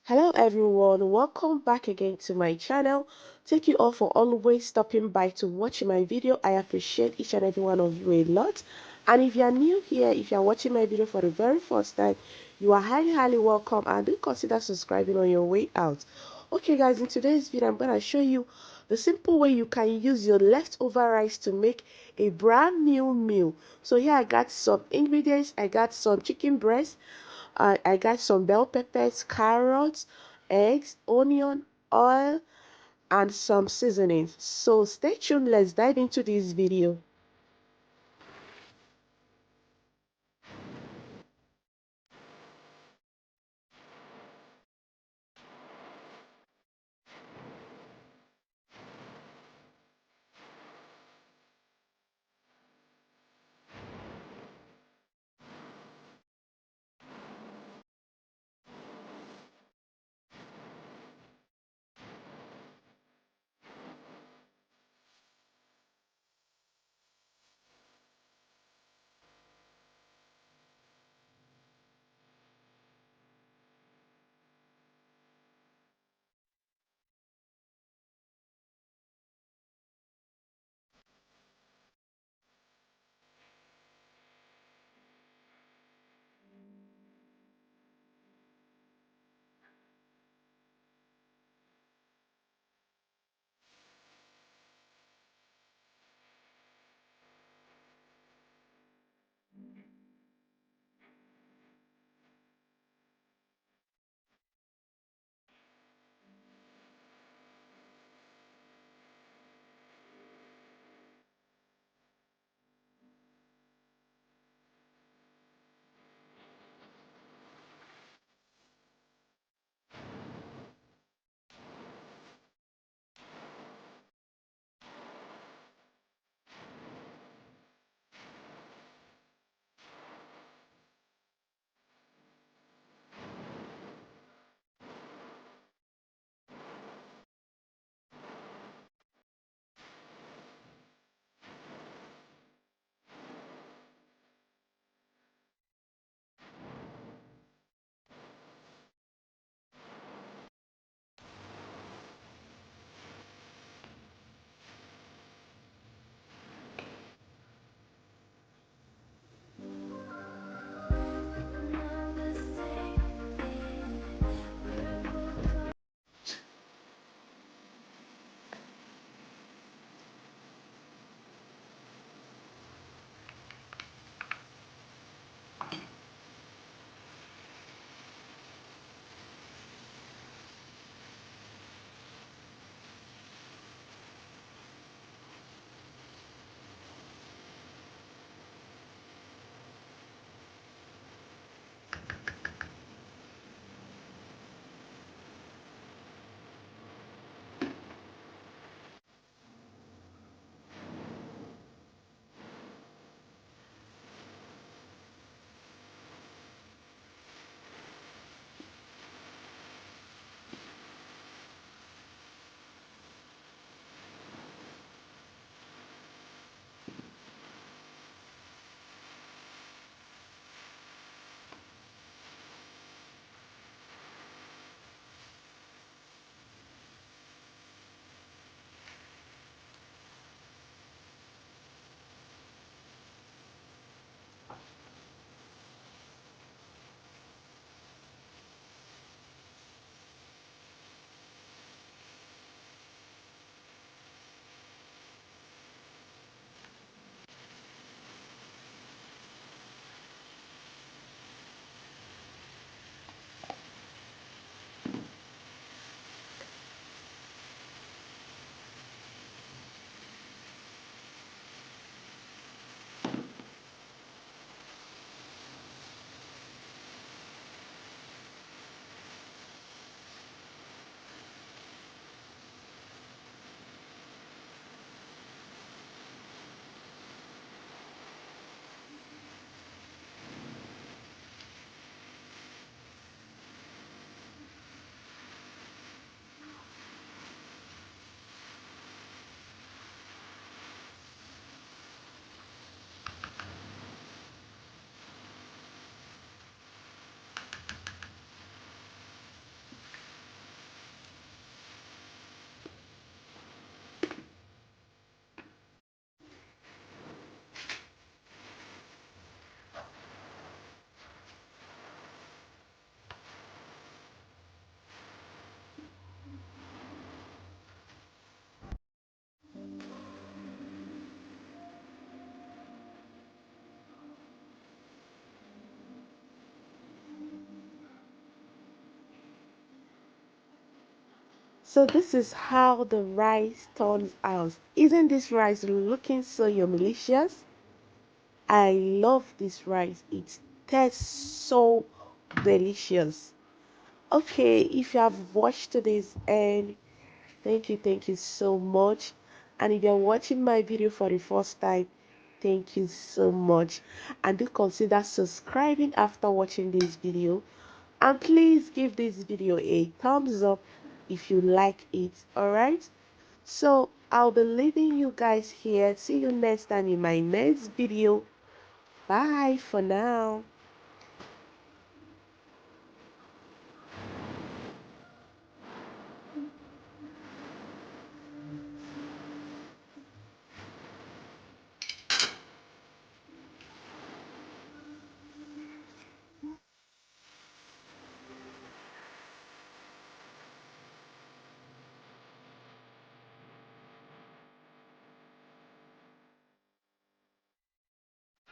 Hello everyone, welcome back again to my channel. Thank you all for always stopping by to watch my video. I appreciate each and every one of you a lot. And if you are new here, if you are watching my video for the very first time, you are highly welcome and do consider subscribing on your way out. Okay guys, in today's video I'm going to show you the simple way you can use your leftover rice to make a brand new meal. So here I got some ingredients. I got some chicken breast. I got some bell peppers, carrots, eggs, onion, oil, and some seasonings. So stay tuned. Let's dive into this video. So this is how the rice turns out. Isn't this rice looking so yumilicious? I love this rice. It tastes so delicious. Okay, if you have watched to this end, thank you so much. And if you're watching my video for the first time, thank you so much. And do consider subscribing after watching this video. And please give this video a thumbs up if you like it. Alright? So I'll be leaving you guys here. See you next time in my next video. Bye for now.